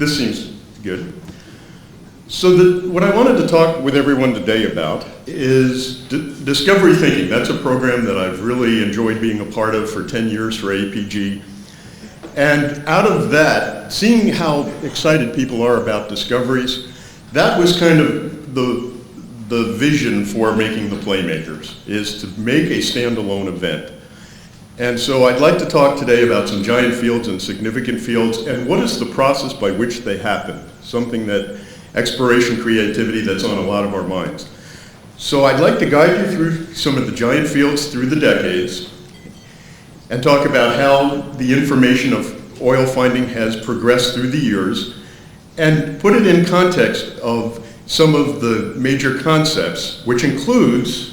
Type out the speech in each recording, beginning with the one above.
This seems good. So what I wanted to talk with everyone today about is discovery thinking. That's a program that I've really enjoyed being a part of for 10 years for APG. And out of that, seeing how excited people are about discoveries, that was kind of the vision for making the Playmakers, is to make a standalone event. And so I'd like to talk today about some giant fields and significant fields, and what is the process by which they happen, something that exploration creativity that's on a lot of our minds. So I'd like to guide you through some of the giant fields through the decades and talk about how the information of oil finding has progressed through the years and put it in context of some of the major concepts, which includes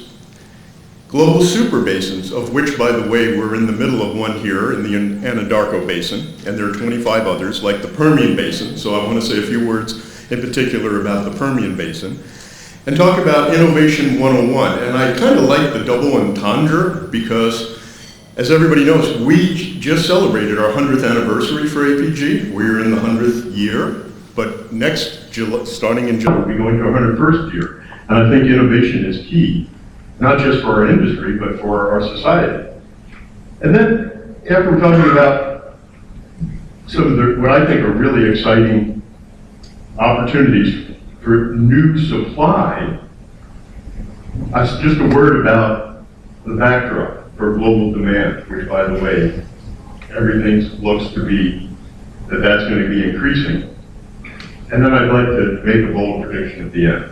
global superbasins, of which, by the way, we're in the middle of one here in the Anadarko Basin, and there are 25 others, like the Permian Basin. So I want to say a few words in particular about the Permian Basin, and talk about Innovation 101. And I kind of like the double entendre because, as everybody knows, we just celebrated our 100th anniversary for APG. We're in the 100th year, but next, starting in July, we'll be going to our 101st year. And I think innovation is key, not just for our industry, but for our society. And then, after we're talking about some of what I think are really exciting opportunities for new supply, just a word about the backdrop for global demand, which, by the way, everything looks to be that that's going to be increasing. And then I'd like to make a bold prediction at the end.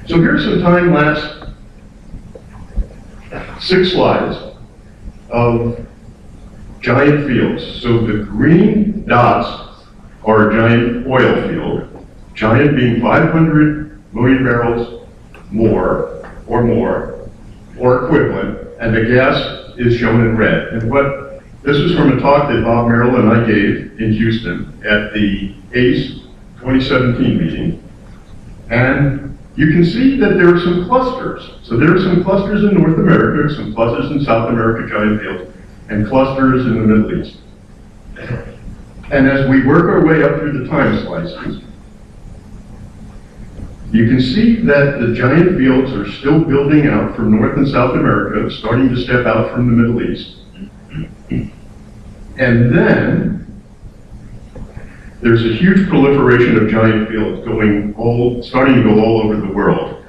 So here's some time-lapse 6 slides of giant fields. So the green dots are a giant oil field, giant being 500 million barrels more, or equivalent, and the gas is shown in red. And this was from a talk that Bob Merrill and I gave in Houston at the ACE 2017 meeting. And you can see that there are some clusters. So there are some clusters in North America, some clusters in South America, giant fields, and clusters in the Middle East. And as we work our way up through the time slices, you can see that the giant fields are still building out from North and South America, starting to step out from the Middle East. And then there's a huge proliferation of giant fields starting to go all over the world.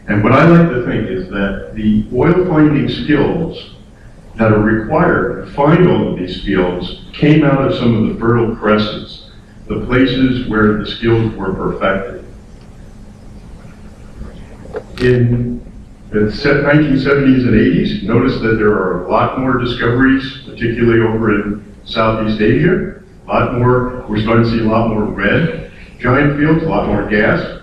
And what I like to think is that the oil finding skills that are required to find all of these fields came out of some of the Fertile Crescents, the places where the skills were perfected. In the 1970s and 80s, notice that there are a lot more discoveries, particularly over in Southeast Asia. We're starting to see a lot more red giant fields, a lot more gas.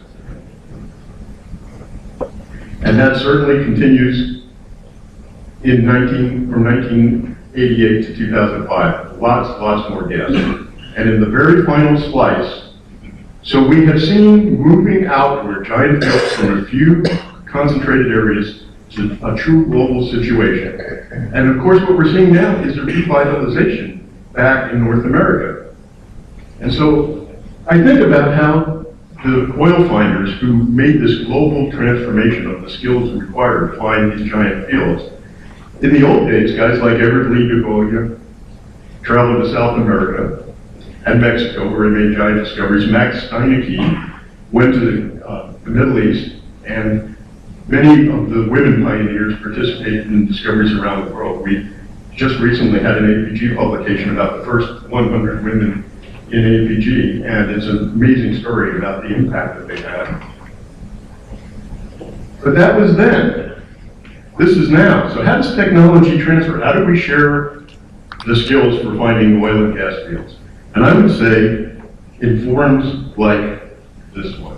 And that certainly continues from 1988 to 2005. Lots more gas. And in the very final slice, so we have seen moving outward giant fields from a few concentrated areas to a true global situation. And of course, what we're seeing now is a revitalization back in North America. And so I think about how the oil finders who made this global transformation of the skills required to find these giant fields. In the old days, guys like Everett Lee Dubois traveled to South America and Mexico, where he made giant discoveries. Max Steinecke went to the Middle East, and many of the women pioneers participated in discoveries around the world. We just recently had an APG publication about the first 100 women in APG, and it's an amazing story about the impact that they had. But that was then. This is now. So how does technology transfer? How do we share the skills for finding oil and gas fields? And I would say in forms like this one.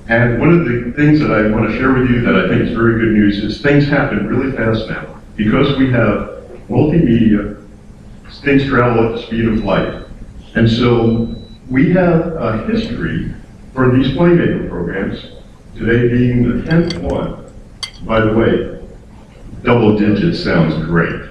And one of the things that I want to share with you that I think is very good news is things happen really fast now. Because we have multimedia, things travel at the speed of light. And so we have a history for these Playmaker programs, today being the 10th one. By the way, double digits sounds great.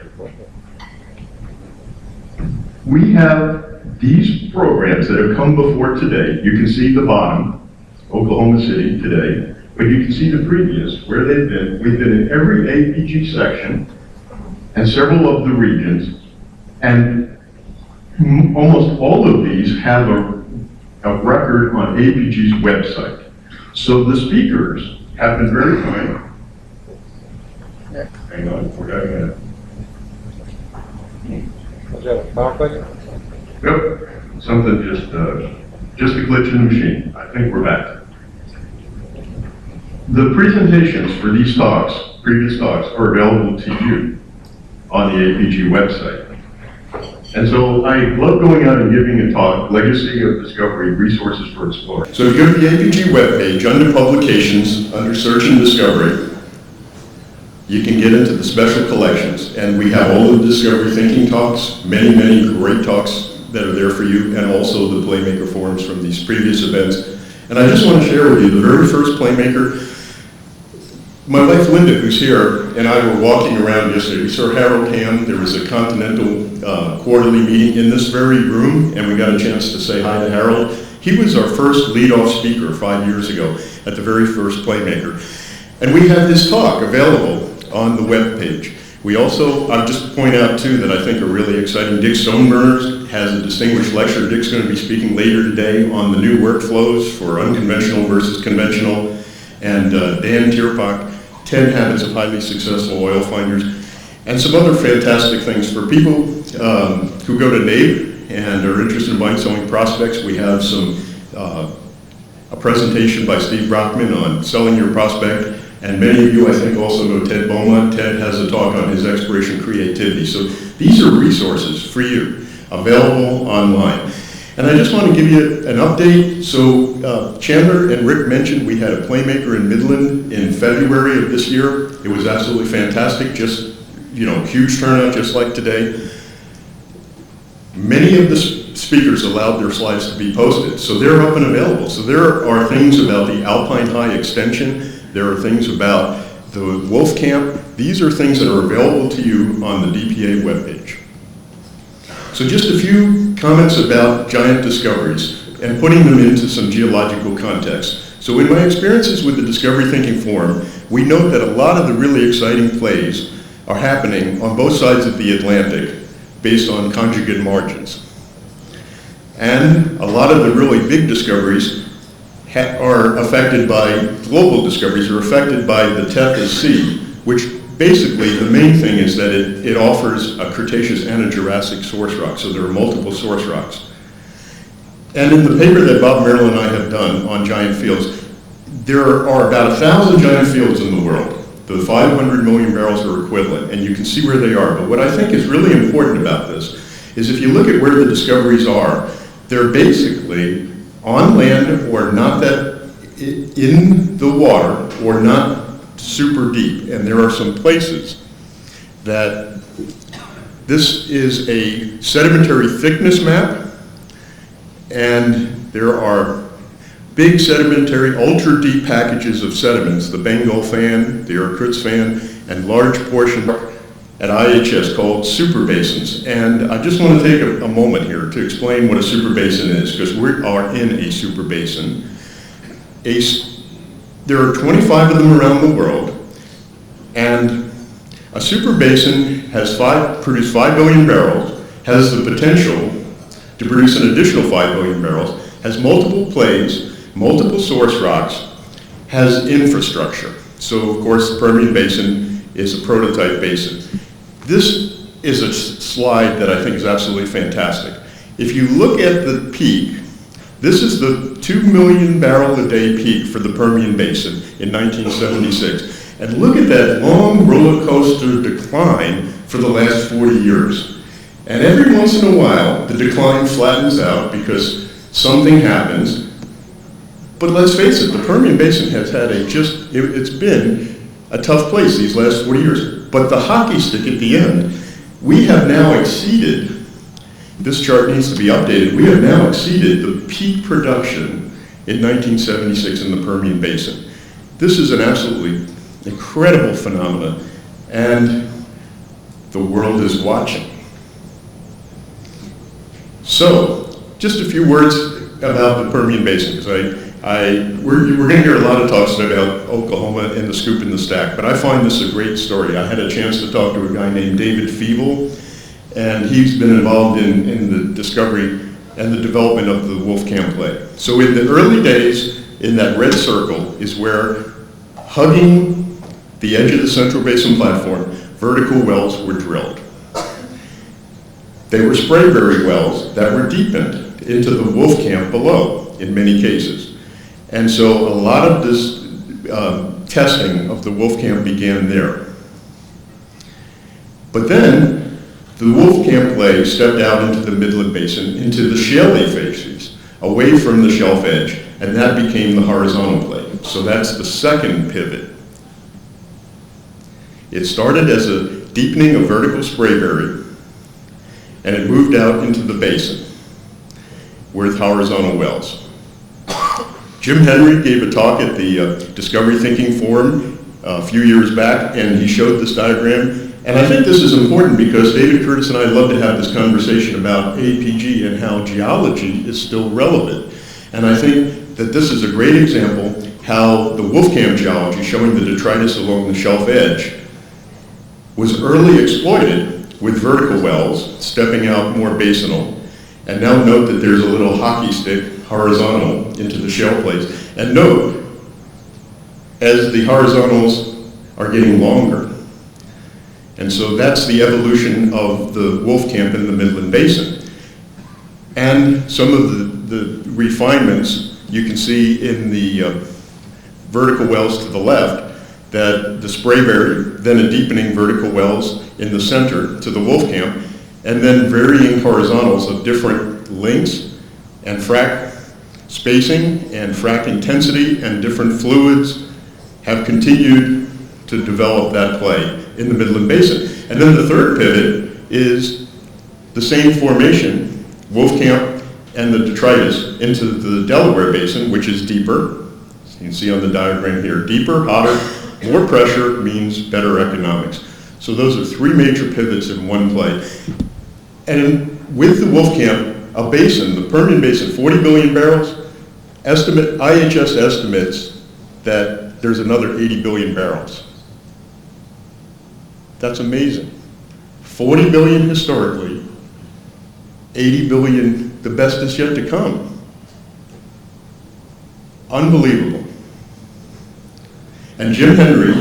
We have these programs that have come before today, you can see the bottom, Oklahoma City today, but you can see the previous, where they've been. We've been in every APG section and several of the regions, and almost all of these have a record on APG's website. So the speakers have been very kind. Hang on, forgot that. Was that a power clicker? Yep, something just a glitch in the machine. I think we're back. The presentations for these talks, previous talks, are available to you on the APG website. And so I love going out and giving a talk, Legacy of Discovery, Resources for Explorers. So if you go to the APG webpage, under Publications, under Search and Discovery, you can get into the special collections. And we have all of the Discovery Thinking talks, many, many great talks that are there for you, and also the Playmaker forums from these previous events. And I just want to share with you the very first Playmaker. My wife Linda, who's here, and I were walking around yesterday. We saw Harold Hamm. There was a Continental quarterly meeting in this very room, and we got a chance to say hi to Harold. He was our first lead-off speaker 5 years ago at the very first Playmaker. And we have his talk available on the web page. We also, I'll just point out too that I think are really exciting. Dick Stoneburner has a distinguished lecture. Dick's going to be speaking later today on the new workflows for unconventional versus conventional. And Dan Tierpach, 10 Habits of Highly Successful Oil Finders, and some other fantastic things for people who go to NABE and are interested in buying selling prospects. We have a presentation by Steve Brockman on selling your prospect. And many of you, I think, also know Ted Beaumont. Ted has a talk on his exploration creativity. So these are resources for you, available online. And I just want to give you an update. So Chandler and Rick mentioned we had a Playmaker in Midland in February of this year. It was absolutely fantastic, just, huge turnout just like today. Many of the speakers allowed their slides to be posted, so they're up and available. So there are things about the Alpine High extension. There are things about the Wolf Camp. These are things that are available to you on the DPA webpage. So just a few comments about giant discoveries and putting them into some geological context. So in my experiences with the Discovery Thinking Forum, we note that a lot of the really exciting plays are happening on both sides of the Atlantic based on conjugate margins. And a lot of the really big discoveries are affected by, global discoveries are affected by the Tethys Sea, which basically the main thing is that it offers a Cretaceous and a Jurassic source rock, so there are multiple source rocks. And in the paper that Bob Merrill and I have done on giant fields, there are about 1,000 giant fields in the world. The 500 million barrels are equivalent, and you can see where they are. But what I think is really important about this is if you look at where the discoveries are, they're basically on land or not that in the water or not super deep. And there are some places that this is a sedimentary thickness map, and there are big sedimentary ultra deep packages of sediments, the Bengal fan, the Irkutsk fan, and large portion at IHS called super basins. And I just want to take a moment here to explain what a super basin is, because we are in a super basin. There are 25 of them around the world, and a super basin has produced 5 billion barrels, has the potential to produce an additional 5 billion barrels, has multiple plays, multiple source rocks, has infrastructure. So of course the Permian Basin is a prototype basin. This is a slide that I think is absolutely fantastic. If you look at the peak, this is the 2 million barrel a day peak for the Permian Basin in 1976. And look at that long roller coaster decline for the last 40 years. And every once in a while, the decline flattens out because something happens. But let's face it, the Permian Basin has had it's been a tough place these last 40 years. But the hockey stick at the end, we have now exceeded, this chart needs to be updated, we have now exceeded the peak production in 1976 in the Permian Basin. This is an absolutely incredible phenomenon, and the world is watching. So, just a few words about the Permian Basin, because we're going to hear a lot of talks today about Oklahoma and the scoop and the stack, but I find this a great story. I had a chance to talk to a guy named David Fayetteville, and he's been involved in the discovery and the development of the Wolfcamp play. So in the early days, in that red circle is where, hugging the edge of the Central Basin Platform, vertical wells were drilled. They were Sprayberry wells that were deepened into the Wolfcamp below, in many cases. And so a lot of this testing of the Wolfcamp began there. But then, the Wolfcamp play stepped out into the Midland Basin, into the shale facies, away from the shelf edge, and that became the horizontal play. So that's the second pivot. It started as a deepening of vertical Sprayberry, and it moved out into the basin with horizontal wells. Jim Henry gave a talk at the Discovery Thinking Forum a few years back, and he showed this diagram. And I think this is important because David Curtis and I love to have this conversation about APG and how geology is still relevant. And I think that this is a great example how the Wolfcamp geology, showing the detritus along the shelf edge, was early exploited with vertical wells, stepping out more basinal. And now note that there's a little hockey stick horizontal into the shale plays. And note, as the horizontals are getting longer. And so that's the evolution of the Wolfcamp in the Midland Basin. And some of the refinements you can see in the vertical wells to the left, that the Sprayberry, then a deepening vertical wells in the center to the Wolfcamp, and then varying horizontals of different lengths and frac spacing and frac intensity and different fluids have continued to develop that play in the Midland Basin. And then the third pivot is the same formation, Wolfcamp and the detritus, into the Delaware Basin, which is deeper. So you can see on the diagram here, deeper, hotter, more pressure means better economics. So those are three major pivots in one play. And with the Wolfcamp, a basin, the Permian Basin, 40 billion barrels, IHS estimates that there's another 80 billion barrels. That's amazing. 40 billion historically, 80 billion, the best is yet to come. Unbelievable. And Jim Henry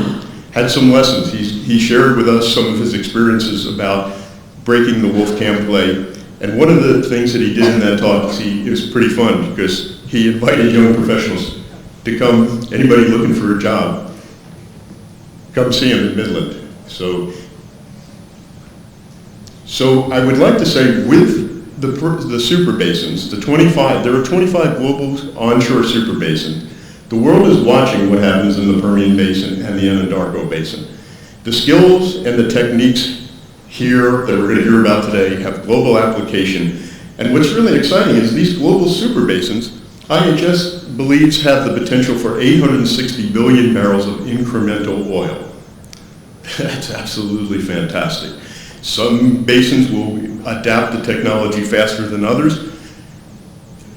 had some lessons. He shared with us some of his experiences about breaking the Wolfcamp play. And one of the things that he did in that talk is it was pretty fun because he invited young professionals to come, anybody looking for a job, come see him in Midland. So I would like to say with the super basins, there are 25 global onshore super basins. The world is watching what happens in the Permian Basin and the Anadarko Basin. The skills and the techniques here that we're going to hear about today have global application. And what's really exciting is these global super basins, IHS believes have the potential for 860 billion barrels of incremental oil. That's absolutely fantastic. Some basins will adapt the technology faster than others,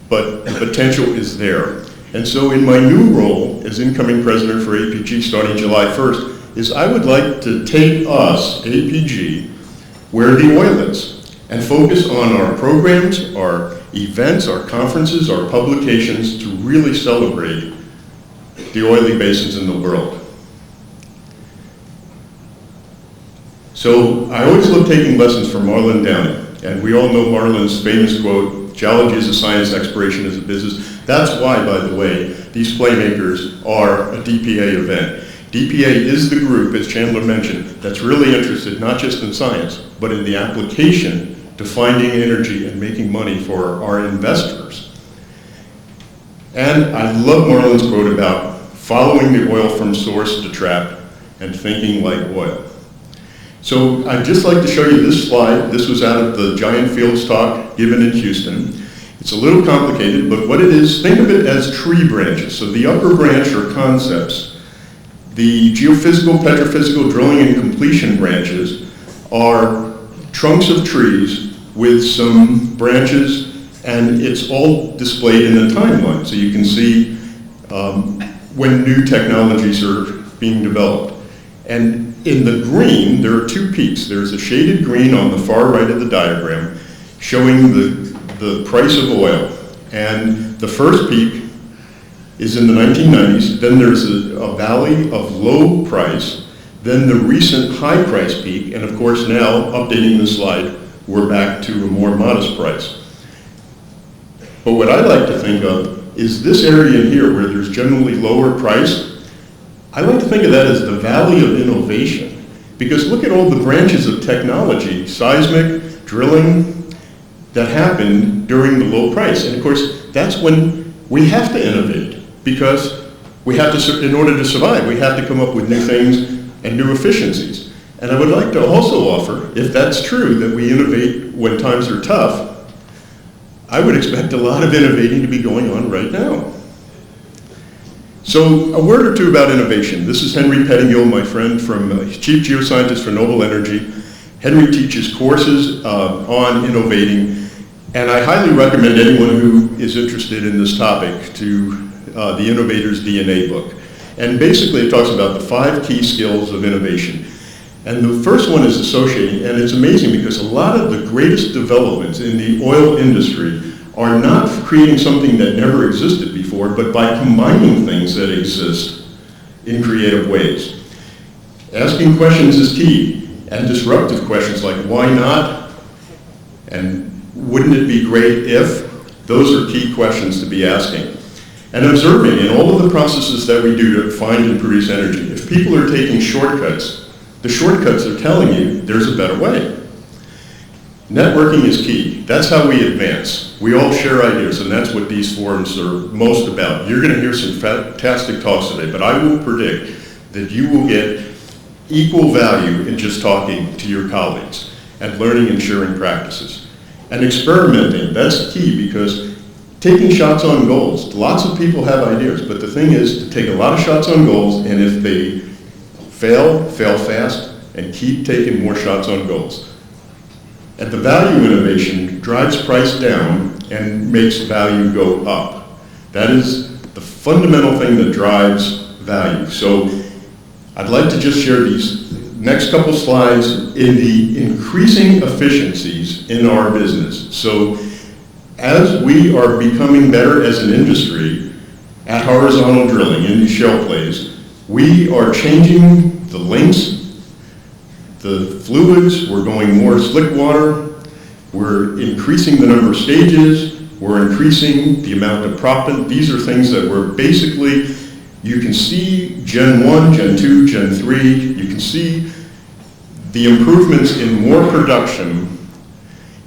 but the potential is there. And so in my new role as incoming president for APG starting July 1st, is I would like to take us, APG, where the oil is, and focus on our programs, our events, our conferences, our publications to really celebrate the oily basins in the world. So I always love taking lessons from Marlon Downey, and we all know Marlon's famous quote, geology is a science, exploration is a business. That's why, by the way, these playmakers are a DPA event. DPA is the group, as Chandler mentioned, that's really interested not just in science, but in the application to finding energy and making money for our investors. And I love Marlon's quote about following the oil from source to trap and thinking like oil. So I'd just like to show you this slide. This was out of the Giant Fields talk given in Houston. It's a little complicated, but what it is, think of it as tree branches. So the upper branch are concepts. The geophysical, petrophysical drilling and completion branches are trunks of trees with some branches And it's all displayed in a timeline, so you can see when new technologies are being developed. And in the green, there are two peaks. There's a shaded green on the far right of the diagram showing the price of oil. And the first peak is in the 1990s. Then there's a valley of low price. Then the recent high price peak. And of course now, updating the slide, we're back to a more modest price. But what I like to think of is this area here where there's generally lower price. I like to think of that as the valley of innovation, because look at all the branches of technology, seismic, drilling, that happened during the low price. And of course, that's when we have to innovate, because we have to, in order to survive, we have to come up with new things and new efficiencies. And I would like to also offer, if that's true, that we innovate when times are tough, I would expect a lot of innovating to be going on right now. So a word or two about innovation. This is Henry Pettingill, my friend, Chief Geoscientist for Noble Energy. Henry teaches courses on innovating, and I highly recommend anyone who is interested in this topic to the Innovator's DNA book. And basically it talks about the 5 key skills of innovation. And the first one is associating, and it's amazing because a lot of the greatest developments in the oil industry are not creating something that never existed before, but by combining things that exist in creative ways. Asking questions is key, and disruptive questions like why not, and wouldn't it be great if, those are key questions to be asking. And observing in all of the processes that we do to find and produce energy. If people are taking shortcuts, the shortcuts are telling you there's a better way. Networking is key. That's how we advance. We all share ideas, and that's what these forums are most about. You're going to hear some fantastic talks today, but I will predict that you will get equal value in just talking to your colleagues and learning and sharing practices. And experimenting, that's key, because taking shots on goals, lots of people have ideas, but the thing is to take a lot of shots on goals, and if they fail fast, and keep taking more shots on goals. And the value innovation drives price down and makes value go up. That is the fundamental thing that drives value. So I'd like to just share these next couple slides in the increasing efficiencies in our business. So as we are becoming better as an industry at horizontal drilling in these shale plays, we are changing the lengths, the fluids, we're going more slick water, we're increasing the number of stages, we're increasing the amount of proppant. These are things that we're basically, you can see Gen 1, Gen 2, Gen 3, you can see the improvements in more production.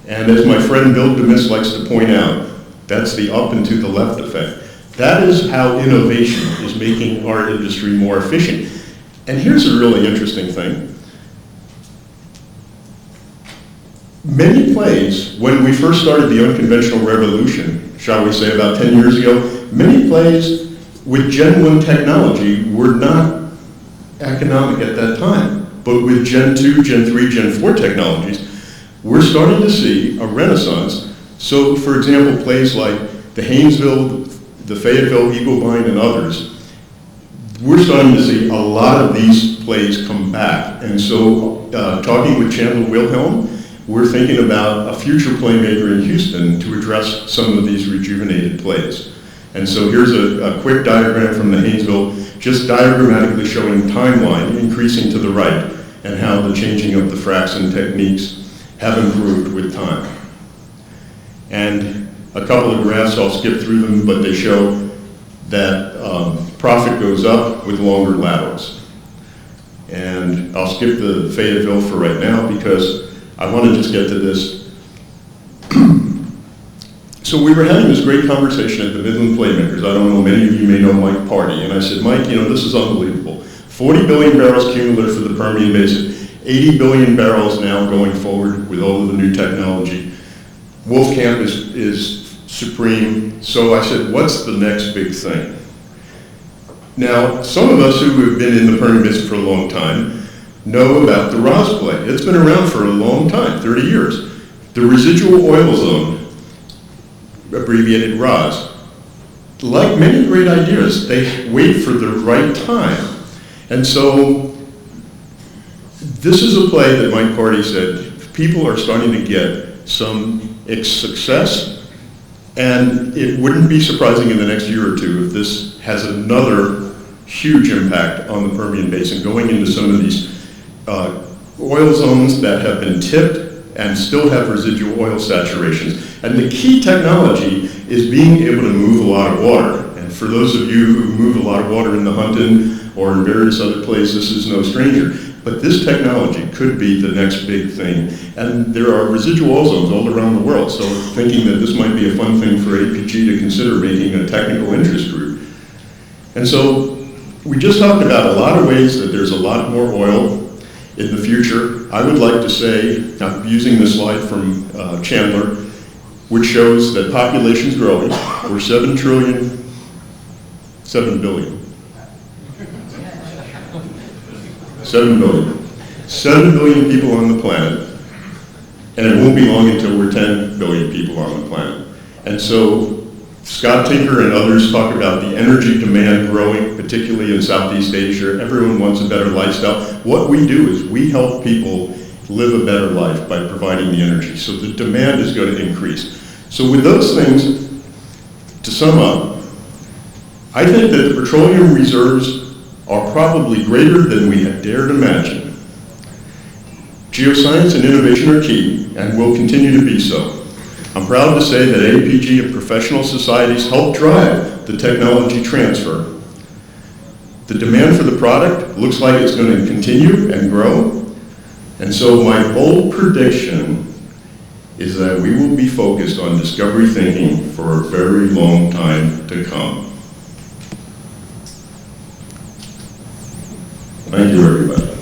And as my friend Bill DeMis likes to point out, that's the up and to the left effect. That is how innovation is making our industry more efficient. And here's a really interesting thing. Many plays, when we first started the Unconventional Revolution, shall we say about 10 years ago, many plays with Gen 1 technology were not economic at that time. But with Gen 2, Gen 3, Gen 4 technologies, we're starting to see a renaissance. So, for example, plays like the Haynesville, the Fayetteville, Eagle Mine, and others, we're starting to see a lot of these plays come back. And so, talking with Chandler Wilhelm, we're thinking about a future playmaker in Houston to address some of these rejuvenated plays. And so here's a quick diagram from the Haynesville, just diagrammatically showing timeline increasing to the right and how the changing of the fracs and techniques have improved with time. And a couple of graphs, I'll skip through them, but they show that profit goes up with longer laterals. And I'll skip the Fayetteville for right now because I want to just get to this. So we were having this great conversation at the Midland Playmakers. I don't know, many of you may know Mike Party. And I said, Mike, you know, this is unbelievable. 40 billion barrels cumulative for the Permian Basin, 80 billion barrels now going forward with all of the new technology. Wolfcamp is supreme. So I said, what's the next big thing? Now, some of us who have been in the Permian Basin for a long time know about the Ross play. It's been around for a long time, 30 years. The residual oil zone, abbreviated RAS. Like many great ideas, they wait for the right time. And so this is a play that Mike Party said people are starting to get some success, and it wouldn't be surprising in the next year or two if this has another huge impact on the Permian Basin, going into some of these oil zones that have been tipped and still have residual oil saturations. And the key technology is being able to move a lot of water. And for those of you who move a lot of water in the Hunton or in various other places, this is no stranger. But this technology could be the next big thing. And there are residual oil zones all around the world. So thinking that this might be a fun thing for APG to consider making a technical interest group. And so we just talked about a lot of ways that there's a lot more oil in the future. I would like to say, I'm using this slide from Chandler, which shows that population's growing. We're 7 billion. 7 billion. 7 billion people on the planet, and it won't be long until we're 10 billion people on the planet. And so Scott Tinker and others talk about the energy demand growing, particularly in Southeast Asia. Everyone wants a better lifestyle. What we do is we help people live a better life by providing the energy. So the demand is going to increase. So with those things, to sum up, I think that the petroleum reserves are probably greater than we had dared imagine. Geoscience and innovation are key and will continue to be so. I'm proud to say that APG and professional societies help drive the technology transfer. The demand for the product looks like it's going to continue and grow. And so my bold prediction is that we will be focused on discovery thinking for a very long time to come. Thank you, everybody.